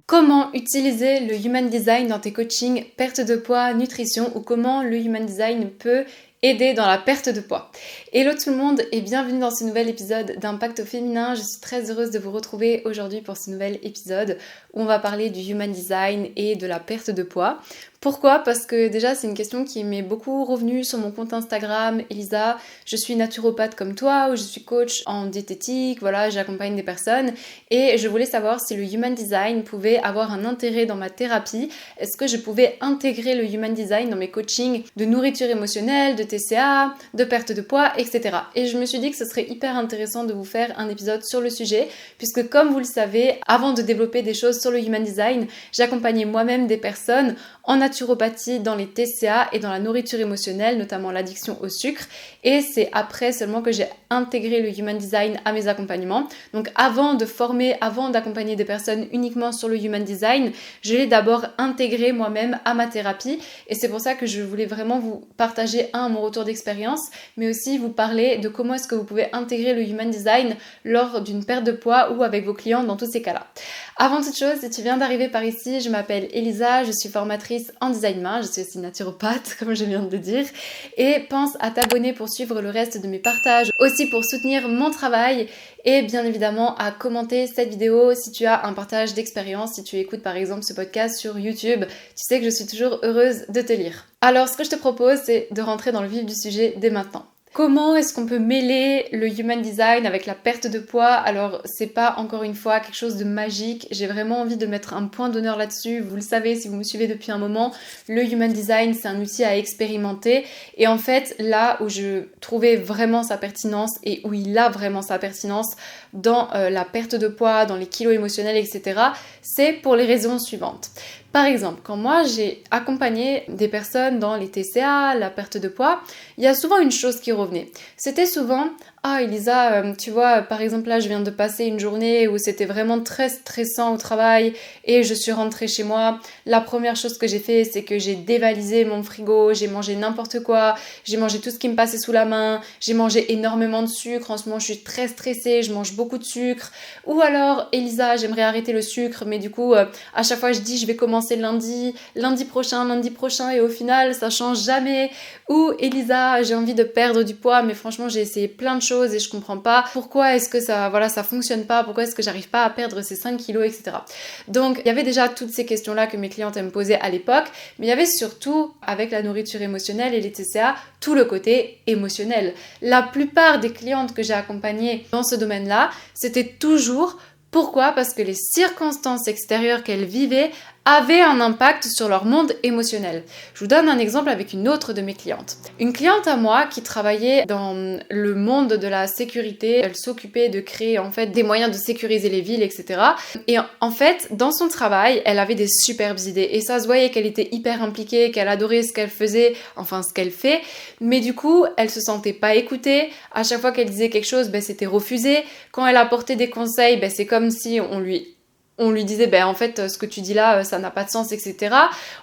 Comment utiliser le Human Design dans tes coachings perte de poids, nutrition ou comment le Human Design peut aider dans la perte de poids. Hello tout le monde et bienvenue dans ce nouvel épisode d'Impact au féminin. Je suis très heureuse de vous retrouver aujourd'hui pour ce nouvel épisode où on va parler du Human Design et de la perte de poids. Pourquoi ? Parce que déjà c'est une question qui m'est beaucoup revenue sur mon compte Instagram, Elisa. Je suis naturopathe comme toi ou je suis coach en diététique, voilà, j'accompagne des personnes et je voulais savoir si le Human Design pouvait avoir un intérêt dans ma thérapie. Est-ce que je pouvais intégrer le Human Design dans mes coachings de nourriture émotionnelle, de TCA, de perte de poids, etc. Et je me suis dit que ce serait hyper intéressant de vous faire un épisode sur le sujet puisque comme vous le savez, avant de développer des choses sur le Human Design, j'accompagnais moi-même des personnes en naturopathie, dans les TCA et dans la nourriture émotionnelle, notamment l'addiction au sucre. Et c'est après seulement que j'ai intégré le Human Design à mes accompagnements. Donc avant de former, avant d'accompagner des personnes uniquement sur le Human Design, je l'ai d'abord intégré moi-même à ma thérapie. Et c'est pour ça que je voulais vraiment vous partager mon retour d'expérience, mais aussi vous parler de comment est-ce que vous pouvez intégrer le Human Design lors d'une perte de poids ou avec vos clients dans tous ces cas-là. Avant toute chose, si tu viens d'arriver par ici, je m'appelle Elisa, je suis formatrice en design humain, je suis aussi naturopathe comme je viens de le dire et pense à t'abonner pour suivre le reste de mes partages, aussi pour soutenir mon travail et bien évidemment à commenter cette vidéo si tu as un partage d'expérience, si tu écoutes par exemple ce podcast sur YouTube, tu sais que je suis toujours heureuse de te lire. Alors ce que je te propose c'est de rentrer dans le vif du sujet dès maintenant. Comment est-ce qu'on peut mêler le Human Design avec la perte de poids ? Alors, c'est pas encore une fois quelque chose de magique. J'ai vraiment envie de mettre un point d'honneur là-dessus. Vous le savez, si vous me suivez depuis un moment, le Human Design, c'est un outil à expérimenter. Et en fait, là où je trouvais vraiment sa pertinence et où il a vraiment sa pertinence dans la perte de poids, dans les kilos émotionnels, etc., c'est pour les raisons suivantes. Par exemple, quand moi j'ai accompagné des personnes dans les TCA, la perte de poids, il y a souvent une chose qui revenait. C'était souvent « Ah Elisa, tu vois, par exemple là je viens de passer une journée où c'était vraiment très stressant au travail et je suis rentrée chez moi. La première chose que j'ai fait c'est que j'ai dévalisé mon frigo, j'ai mangé n'importe quoi, j'ai mangé tout ce qui me passait sous la main, j'ai mangé énormément de sucre, en ce moment je suis très stressée, je mange beaucoup de sucre. Ou alors Elisa, j'aimerais arrêter le sucre mais du coup à chaque fois je dis je vais commencer lundi prochain et au final ça change jamais. Ou Elisa, j'ai envie de perdre du poids mais franchement j'ai essayé plein de choses et je comprends pas pourquoi est-ce que ça fonctionne pas, pourquoi est-ce que j'arrive pas à perdre ces 5 kilos, etc. Donc il y avait déjà toutes ces questions-là que mes clientes me posaient à l'époque, mais il y avait surtout, avec la nourriture émotionnelle et les TCA, tout le côté émotionnel. La plupart des clientes que j'ai accompagnées dans ce domaine-là, c'était toujours pourquoi ? Parce que les circonstances extérieures qu'elles vivaient avaient un impact sur leur monde émotionnel. Je vous donne un exemple avec une autre de mes clientes. Une cliente à moi qui travaillait dans le monde de la sécurité, elle s'occupait de créer en fait des moyens de sécuriser les villes, etc. Et en fait, dans son travail, elle avait des superbes idées et ça se voyait qu'elle était hyper impliquée, qu'elle adorait ce qu'elle faisait, enfin ce qu'elle fait, mais du coup, elle se sentait pas écoutée. À chaque fois qu'elle disait quelque chose, c'était refusé. Quand elle apportait des conseils, c'est comme si on lui disait en fait ce que tu dis là ça n'a pas de sens, etc.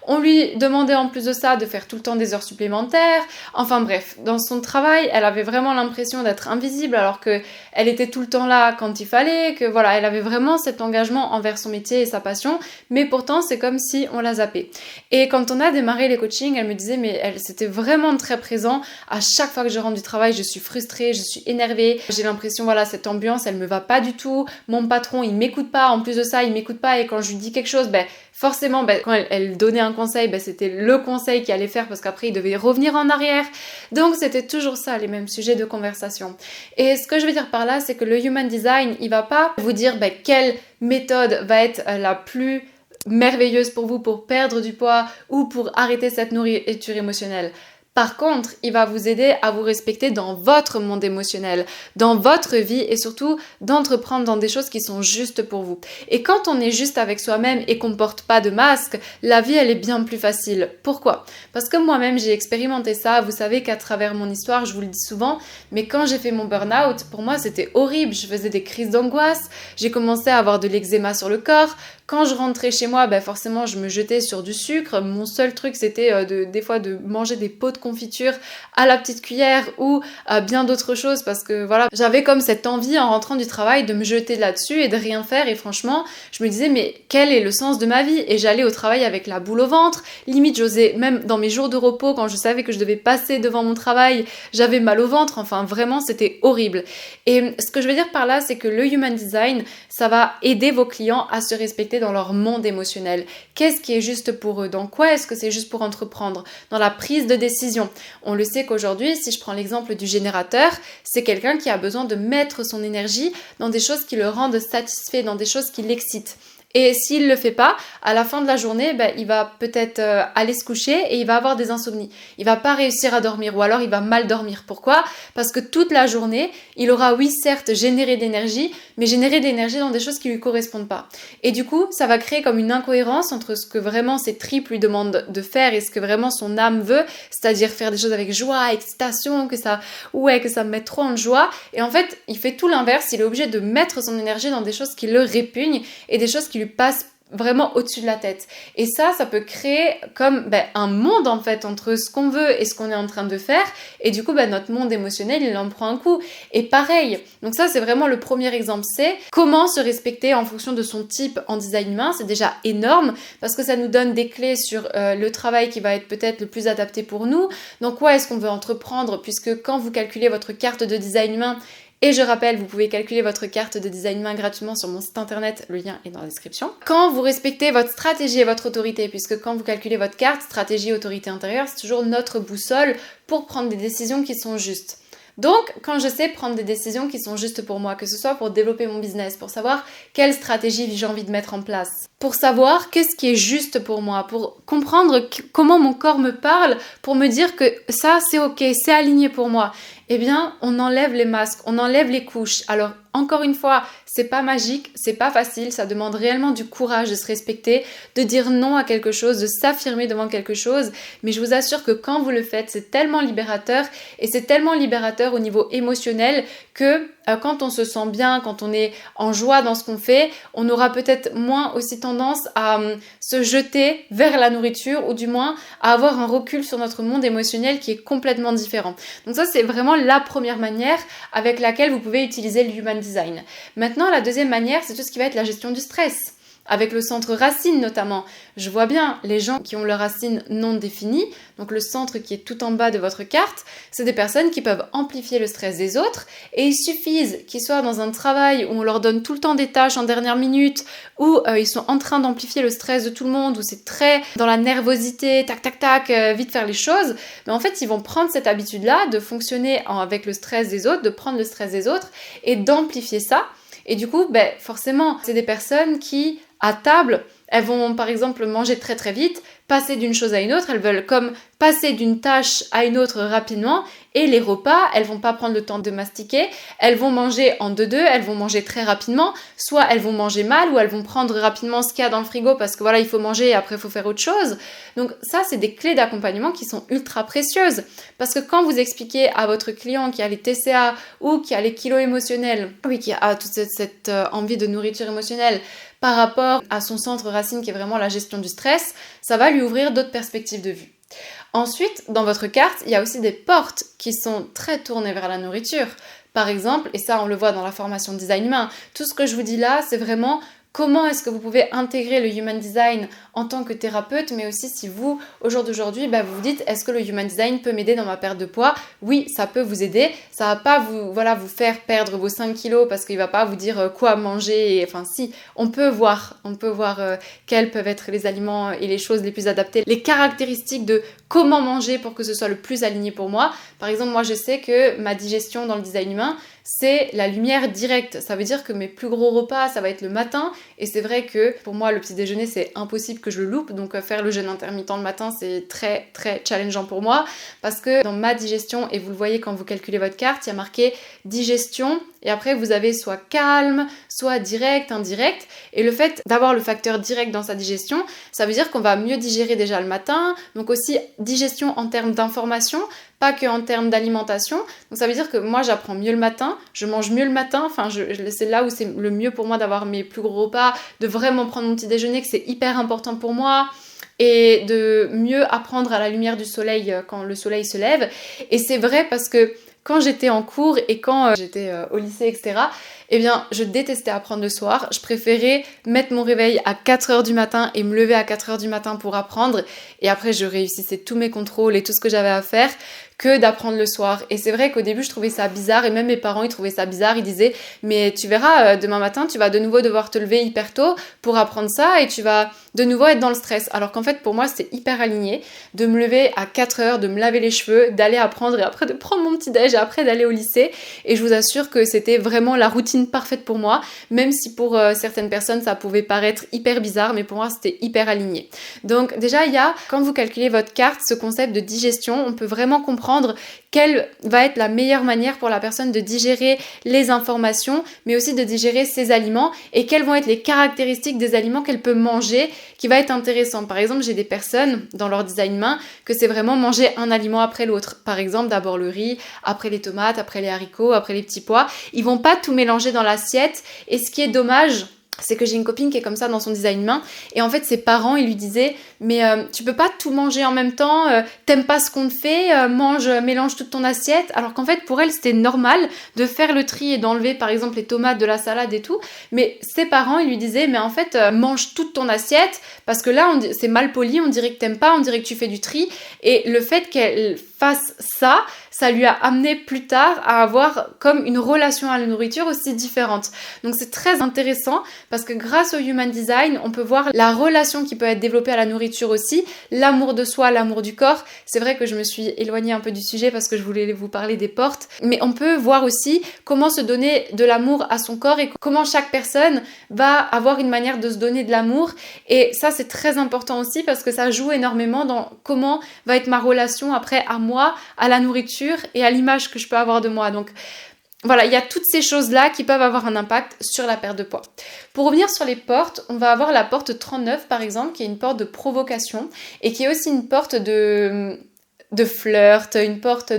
On lui demandait en plus de ça de faire tout le temps des heures supplémentaires. Enfin bref, dans son travail elle avait vraiment l'impression d'être invisible alors que elle était tout le temps là quand il fallait, que voilà, elle avait vraiment cet engagement envers son métier et sa passion, mais pourtant c'est comme si on la zappait. Et quand on a démarré les coachings, elle me disait mais c'était vraiment très présent. À chaque fois que je rentre du travail, je suis frustrée, je suis énervée, j'ai l'impression cette ambiance elle me va pas du tout, mon patron il m'écoute pas, en plus de ça il m'écoute pas et quand je lui dis quelque chose, forcément quand elle donnait un conseil, c'était le conseil qui allait faire parce qu'après il devait revenir en arrière. Donc c'était toujours ça, les mêmes sujets de conversation. Et ce que je veux dire par là, c'est que le Human Design, il va pas vous dire quelle méthode va être la plus merveilleuse pour vous pour perdre du poids ou pour arrêter cette nourriture émotionnelle. Par contre, il va vous aider à vous respecter dans votre monde émotionnel, dans votre vie et surtout d'entreprendre dans des choses qui sont justes pour vous. Et quand on est juste avec soi-même et qu'on porte pas de masque, la vie elle est bien plus facile. Pourquoi ? Parce que moi-même j'ai expérimenté ça, vous savez qu'à travers mon histoire, je vous le dis souvent, mais quand j'ai fait mon burn-out, pour moi c'était horrible, je faisais des crises d'angoisse, j'ai commencé à avoir de l'eczéma sur le corps. Quand je rentrais chez moi, forcément je me jetais sur du sucre. Mon seul truc c'était des fois de manger des pots de confiture à la petite cuillère ou bien d'autres choses, parce que voilà, j'avais comme cette envie en rentrant du travail de me jeter là-dessus et de rien faire. Et franchement, je me disais mais quel est le sens de ma vie? Et j'allais au travail avec la boule au ventre, limite j'osais, même dans mes jours de repos, quand je savais que je devais passer devant mon travail, j'avais mal au ventre. Enfin vraiment c'était horrible. Et ce que je veux dire par là, c'est que le Human Design, ça va aider vos clients à se respecter dans leur monde émotionnel. Qu'est-ce qui est juste pour eux? Dans quoi est-ce que c'est juste pour entreprendre? Dans la prise de décision. On le sait qu'aujourd'hui, si je prends l'exemple du générateur, c'est quelqu'un qui a besoin de mettre son énergie dans des choses qui le rendent satisfait, dans des choses qui l'excitent. Et s'il le fait pas, à la fin de la journée, il va peut-être aller se coucher et il va avoir des insomnies. Il va pas réussir à dormir ou alors il va mal dormir. Pourquoi? Parce que toute la journée, il aura, oui, certes, généré de l'énergie, mais généré de l'énergie dans des choses qui lui correspondent pas. Et du coup, ça va créer comme une incohérence entre ce que vraiment ses tripes lui demandent de faire et ce que vraiment son âme veut, c'est-à-dire faire des choses avec joie, excitation, que ça me met trop en joie. Et en fait, il fait tout l'inverse. Il est obligé de mettre son énergie dans des choses qui le répugnent et des choses qui lui passent vraiment au-dessus de la tête. Et ça peut créer comme un monde en fait entre ce qu'on veut et ce qu'on est en train de faire. Et du coup, notre monde émotionnel, il en prend un coup. Et pareil, donc ça c'est vraiment le premier exemple, c'est comment se respecter en fonction de son type en design humain. C'est déjà énorme parce que ça nous donne des clés sur le travail qui va être peut-être le plus adapté pour nous. Donc quoi est-ce qu'on veut entreprendre, puisque quand vous calculez votre carte de design humain, et je rappelle, vous pouvez calculer votre carte de design humain gratuitement sur mon site internet, le lien est dans la description. Quand vous respectez votre stratégie et votre autorité, puisque quand vous calculez votre carte, stratégie, autorité intérieure, c'est toujours notre boussole pour prendre des décisions qui sont justes. Donc, quand je sais prendre des décisions qui sont justes pour moi, que ce soit pour développer mon business, pour savoir quelle stratégie j'ai envie de mettre en place, pour savoir qu'est-ce qui est juste pour moi, pour comprendre comment mon corps me parle, pour me dire que ça, c'est ok, c'est aligné pour moi, eh bien, on enlève les masques, on enlève les couches. Alors, encore une fois, c'est pas magique, c'est pas facile, ça demande réellement du courage de se respecter, de dire non à quelque chose, de s'affirmer devant quelque chose, mais je vous assure que quand vous le faites, c'est tellement libérateur, et c'est tellement libérateur au niveau émotionnel que quand on se sent bien, quand on est en joie dans ce qu'on fait, on aura peut-être moins aussi tendance à se jeter vers la nourriture, ou du moins à avoir un recul sur notre monde émotionnel qui est complètement différent. Donc ça, c'est vraiment la première manière avec laquelle vous pouvez utiliser le Human Design. Maintenant, la deuxième manière, c'est tout ce qui va être la gestion du stress. Avec le centre racine notamment. Je vois bien les gens qui ont leur racine non définie, donc le centre qui est tout en bas de votre carte, c'est des personnes qui peuvent amplifier le stress des autres, et il suffit qu'ils soient dans un travail où on leur donne tout le temps des tâches en dernière minute, où ils sont en train d'amplifier le stress de tout le monde, où c'est très dans la nervosité, tac tac tac, vite faire les choses, mais en fait ils vont prendre cette habitude-là de fonctionner avec le stress des autres, de prendre le stress des autres et d'amplifier ça. Et du coup, forcément, c'est des personnes qui, à table, elles vont par exemple manger très très vite, passer d'une chose à une autre, elles veulent comme passer d'une tâche à une autre rapidement, et les repas, elles vont pas prendre le temps de mastiquer, elles vont manger en deux-deux, elles vont manger très rapidement, soit elles vont manger mal, ou elles vont prendre rapidement ce qu'il y a dans le frigo parce que voilà, il faut manger et après il faut faire autre chose. Donc ça, c'est des clés d'accompagnement qui sont ultra précieuses, parce que quand vous expliquez à votre client qui a les TCA ou qui a les kilos émotionnels, oui, qui a toute cette envie de nourriture émotionnelle, par rapport à son centre racine qui est vraiment la gestion du stress, ça va lui ouvrir d'autres perspectives de vue. Ensuite, dans votre carte, il y a aussi des portes qui sont très tournées vers la nourriture. Par exemple, et ça on le voit dans la formation design humain, tout ce que je vous dis là, c'est vraiment comment est-ce que vous pouvez intégrer le Human Design en tant que thérapeute, mais aussi si vous, au jour d'aujourd'hui, vous vous dites, est-ce que le Human Design peut m'aider dans ma perte de poids? Oui, ça peut vous aider. Ça va pas vous faire perdre vos 5 kilos parce qu'il va pas vous dire quoi manger. Enfin si, on peut voir quels peuvent être les aliments et les choses les plus adaptées, les caractéristiques de comment manger pour que ce soit le plus aligné pour moi. Par exemple, moi je sais que ma digestion dans le design humain, c'est la lumière directe. Ça veut dire que mes plus gros repas, ça va être le matin. Et c'est vrai que pour moi, le petit déjeuner, c'est impossible que je le loupe. Donc faire le jeûne intermittent le matin, c'est très très challengeant pour moi. Parce que dans ma digestion, et vous le voyez quand vous calculez votre carte, il y a marqué digestion. Et après, vous avez soit calme, soit direct, indirect. Et le fait d'avoir le facteur direct dans sa digestion, ça veut dire qu'on va mieux digérer déjà le matin. Donc aussi digestion en termes d'information, pas que en termes d'alimentation. Donc ça veut dire que moi, j'apprends mieux le matin, je mange mieux le matin. Enfin, c'est là où c'est le mieux pour moi d'avoir mes plus gros repas repas, de vraiment prendre mon petit déjeuner, que c'est hyper important pour moi, et de mieux apprendre à la lumière du soleil quand le soleil se lève. Et c'est vrai parce que quand j'étais en cours et quand j'étais au lycée, etc., eh bien, je détestais apprendre le soir. Je préférais mettre mon réveil à 4h du matin et me lever à 4h du matin pour apprendre. Et après, je réussissais tous mes contrôles et tout ce que j'avais à faire que d'apprendre le soir. Et c'est vrai qu'au début, je trouvais ça bizarre et même mes parents, ils trouvaient ça bizarre. Ils disaient, mais tu verras, demain matin, tu vas de nouveau devoir te lever hyper tôt pour apprendre ça et tu vas de nouveau être dans le stress. Alors qu'en fait, pour moi, c'était hyper aligné de me lever à 4h, de me laver les cheveux, d'aller apprendre et après de prendre mon petit déj et après d'aller au lycée. Et je vous assure que c'était vraiment la routine parfaite pour moi, même si pour certaines personnes, ça pouvait paraître hyper bizarre, mais pour moi, c'était hyper aligné. Donc déjà, il y a, quand vous calculez votre carte, ce concept de digestion, on peut vraiment comprendre quelle va être la meilleure manière pour la personne de digérer les informations, mais aussi de digérer ses aliments et quelles vont être les caractéristiques des aliments qu'elle peut manger qui va être intéressant. Par exemple, j'ai des personnes dans leur design main que c'est vraiment manger un aliment après l'autre. Par exemple, d'abord le riz, après les tomates, après les haricots, après les petits pois. Ils vont pas tout mélanger dans l'assiette et ce qui est dommage, c'est que j'ai une copine qui est comme ça dans son design main et en fait ses parents ils lui disaient mais tu peux pas tout manger en même temps, t'aimes pas ce qu'on te fait, mélange toute ton assiette, alors qu'en fait pour elle c'était normal de faire le tri et d'enlever par exemple les tomates de la salade et tout, mais ses parents ils lui disaient mais en fait mange toute ton assiette parce que là c'est mal poli, on dirait que t'aimes pas, on dirait que tu fais du tri et le fait qu'elle fasse ça lui a amené plus tard à avoir comme une relation à la nourriture aussi différente. Donc c'est très intéressant parce que grâce au Human Design, on peut voir la relation qui peut être développée à la nourriture aussi, l'amour de soi, l'amour du corps. C'est vrai que je me suis éloignée un peu du sujet parce que je voulais vous parler des portes, mais on peut voir aussi comment se donner de l'amour à son corps et comment chaque personne va avoir une manière de se donner de l'amour. Et ça, c'est très important aussi parce que ça joue énormément dans comment va être ma relation après à moi, à la nourriture et à l'image que je peux avoir de moi. Donc voilà, il y a toutes ces choses-là qui peuvent avoir un impact sur la perte de poids. Pour revenir sur les portes, on va avoir la porte 39 par exemple, qui est une porte de provocation et qui est aussi une porte de flirt, une porte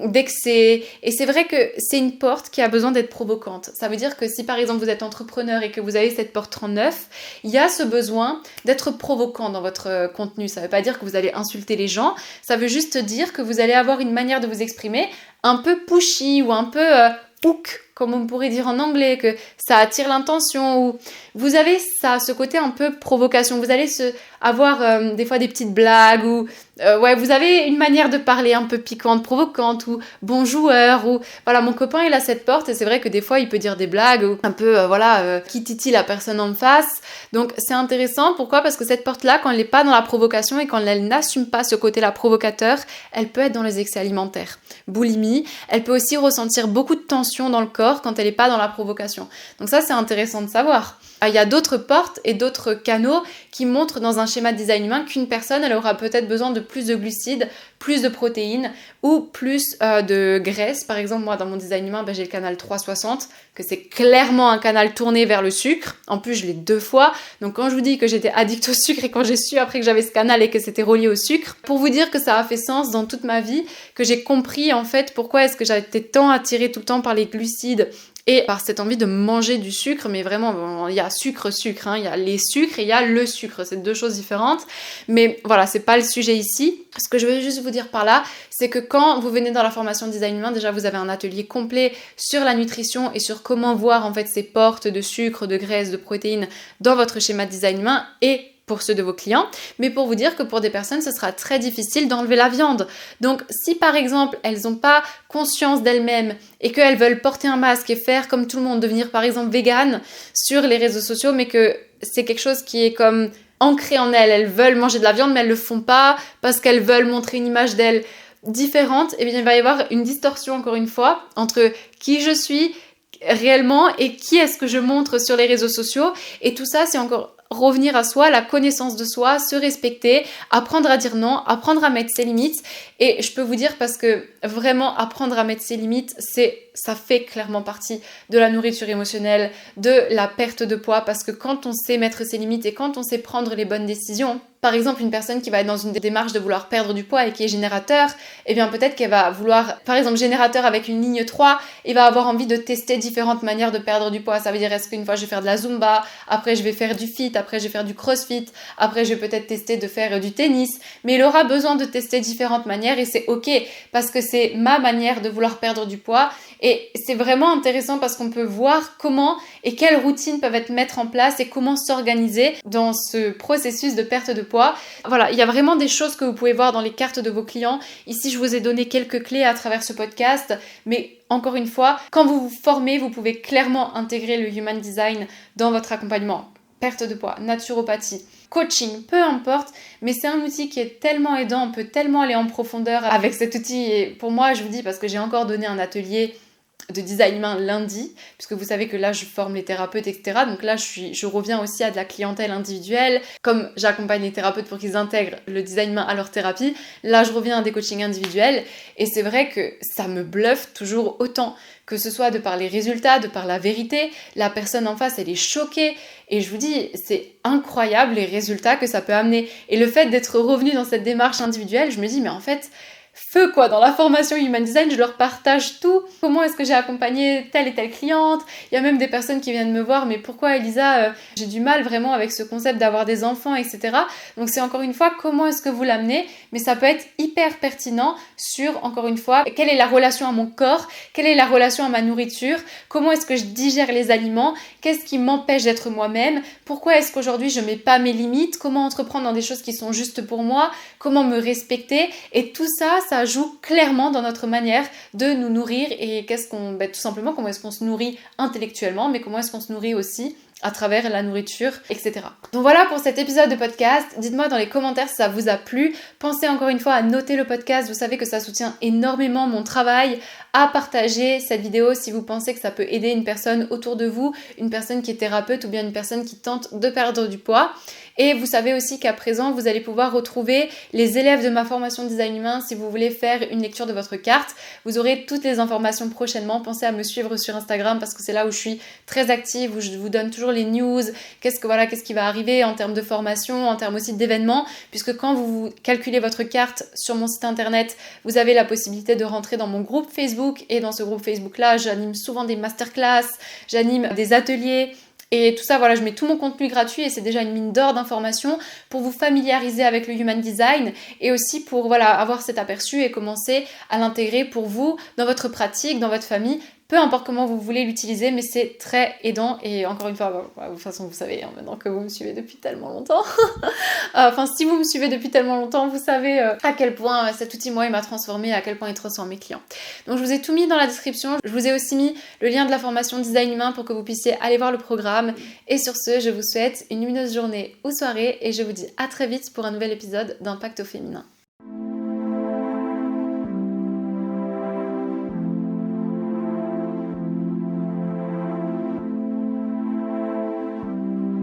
d'excès. Et c'est vrai que c'est une porte qui a besoin d'être provocante. Ça veut dire que si par exemple vous êtes entrepreneur et que vous avez cette porte 39, il y a ce besoin d'être provocant dans votre contenu. Ça veut pas dire que vous allez insulter les gens, ça veut juste dire que vous allez avoir une manière de vous exprimer un peu pushy ou un peu hook, comme on pourrait dire en anglais, que ça attire l'intention, ou vous avez ça, ce côté un peu provocation, vous allez avoir des fois des petites blagues, ou vous avez une manière de parler un peu piquante, provocante, ou bon joueur, ou voilà, mon copain il a cette porte, et c'est vrai que des fois il peut dire des blagues, ou un peu qui titille la personne en face, donc c'est intéressant, pourquoi ? Parce que cette porte-là, quand elle n'est pas dans la provocation, et quand elle n'assume pas ce côté-là provocateur, elle peut être dans les excès alimentaires, boulimie, elle peut aussi ressentir beaucoup de tension dans le corps, quand elle n'est pas dans la provocation. Donc ça, c'est intéressant de savoir. Il y a d'autres portes et d'autres canaux qui montrent dans un schéma de design humain qu'une personne, elle aura peut-être besoin de plus de glucides, plus de protéines ou plus de graisse. Par exemple, moi, dans mon design humain, j'ai le canal 360, que c'est clairement un canal tourné vers le sucre. En plus, je l'ai 2 fois. Donc, quand je vous dis que j'étais addict au sucre et quand j'ai su après que j'avais ce canal et que c'était relié au sucre, pour vous dire que ça a fait sens dans toute ma vie, que j'ai compris en fait pourquoi est-ce que j'étais tant attirée tout le temps par les glucides et par cette envie de manger du sucre, mais vraiment, il y a sucre, hein, il y a les sucres et il y a le sucre, c'est 2 choses différentes, mais voilà, c'est pas le sujet ici. Ce que je veux juste vous dire par là, c'est que quand vous venez dans la formation design humain, déjà vous avez un atelier complet sur la nutrition et sur comment voir en fait ces portes de sucre, de graisse, de protéines dans votre schéma de design humain et pour ceux de vos clients, mais pour vous dire que pour des personnes, ce sera très difficile d'enlever la viande. Donc, si par exemple, elles n'ont pas conscience d'elles-mêmes et qu'elles veulent porter un masque et faire comme tout le monde, devenir par exemple végane sur les réseaux sociaux, mais que c'est quelque chose qui est comme ancré en elles, elles veulent manger de la viande, mais elles le font pas parce qu'elles veulent montrer une image d'elles différente, et bien il va y avoir une distorsion encore une fois entre qui je suis réellement et qui est-ce que je montre sur les réseaux sociaux, et tout ça c'est encore revenir à soi, la connaissance de soi, se respecter, apprendre à dire non, apprendre à mettre ses limites. Et je peux vous dire, parce que vraiment apprendre à mettre ses limites, ça fait clairement partie de la nourriture émotionnelle, de la perte de poids, parce que quand on sait mettre ses limites et quand on sait prendre les bonnes décisions, par exemple, une personne qui va être dans une démarche de vouloir perdre du poids et qui est générateur, eh bien peut-être qu'elle va vouloir, par exemple générateur avec une ligne 3, et va avoir envie de tester différentes manières de perdre du poids. Ça veut dire, est-ce qu'une fois je vais faire de la Zumba, après je vais faire du fit, après je vais faire du crossfit, après je vais peut-être tester de faire du tennis, mais il aura besoin de tester différentes manières et c'est ok, parce que c'est ma manière de vouloir perdre du poids et c'est vraiment intéressant parce qu'on peut voir comment et quelles routines peuvent être mises en place et comment s'organiser dans ce processus de perte de poids. Voilà, il y a vraiment des choses que vous pouvez voir dans les cartes de vos clients. Ici, je vous ai donné quelques clés à travers ce podcast, mais encore une fois, quand vous vous formez, vous pouvez clairement intégrer le Human Design dans votre accompagnement. Perte de poids, naturopathie, coaching, peu importe, mais c'est un outil qui est tellement aidant, on peut tellement aller en profondeur avec cet outil. Et pour moi, je vous dis, parce que j'ai encore donné un atelier de design humain lundi, puisque vous savez que là je forme les thérapeutes, etc. Donc là je reviens aussi à de la clientèle individuelle, comme j'accompagne les thérapeutes pour qu'ils intègrent le design humain à leur thérapie, là je reviens à des coachings individuels, et c'est vrai que ça me bluffe toujours autant, que ce soit de par les résultats, de par la vérité, la personne en face elle est choquée, et je vous dis, c'est incroyable les résultats que ça peut amener, et le fait d'être revenu dans cette démarche individuelle, je me dis mais en fait, feu quoi, dans la formation Human Design, je leur partage tout. Comment est-ce que j'ai accompagné telle et telle cliente. Il y a même des personnes qui viennent me voir, mais pourquoi Elisa, j'ai du mal vraiment avec ce concept d'avoir des enfants, etc. Donc c'est encore une fois, comment est-ce que vous l'amenez, mais ça peut être hyper pertinent sur, encore une fois, quelle est la relation à mon corps, quelle est la relation à ma nourriture, comment est-ce que je digère les aliments, qu'est-ce qui m'empêche d'être moi-même, pourquoi est-ce qu'aujourd'hui je mets pas mes limites, comment entreprendre dans des choses qui sont justes pour moi, comment me respecter, et tout ça, ça joue clairement dans notre manière de nous nourrir et tout simplement comment est-ce qu'on se nourrit intellectuellement, mais comment est-ce qu'on se nourrit aussi à travers la nourriture, etc. Donc voilà pour cet épisode de podcast. Dites-moi dans les commentaires si ça vous a plu. Pensez encore une fois à noter le podcast. Vous savez que ça soutient énormément mon travail. À partager cette vidéo si vous pensez que ça peut aider une personne autour de vous, une personne qui est thérapeute ou bien une personne qui tente de perdre du poids. Et vous savez aussi qu'à présent, vous allez pouvoir retrouver les élèves de ma formation design humain si vous voulez faire une lecture de votre carte. Vous aurez toutes les informations prochainement. Pensez à me suivre sur Instagram parce que c'est là où je suis très active, où je vous donne toujours les news, qu'est-ce qui va arriver en termes de formation, en termes aussi d'événements, puisque quand vous calculez votre carte sur mon site internet, vous avez la possibilité de rentrer dans mon groupe Facebook, et dans ce groupe Facebook-là, j'anime souvent des masterclass, j'anime des ateliers, et tout ça, voilà, je mets tout mon contenu gratuit et c'est déjà une mine d'or d'informations pour vous familiariser avec le Human Design et aussi pour voilà, avoir cet aperçu et commencer à l'intégrer pour vous dans votre pratique, dans votre famille. Peu importe comment vous voulez l'utiliser, mais c'est très aidant. Et encore une fois, de toute façon, vous savez, hein, maintenant que vous me suivez depuis tellement longtemps. Enfin, si vous me suivez depuis tellement longtemps, vous savez à quel point cet outil, moi, il m'a transformé, à quel point il transforme mes clients. Donc, je vous ai tout mis dans la description. Je vous ai aussi mis le lien de la formation Design Humain pour que vous puissiez aller voir le programme. Et sur ce, je vous souhaite une lumineuse journée ou soirée et je vous dis à très vite pour un nouvel épisode d'Impact au féminin.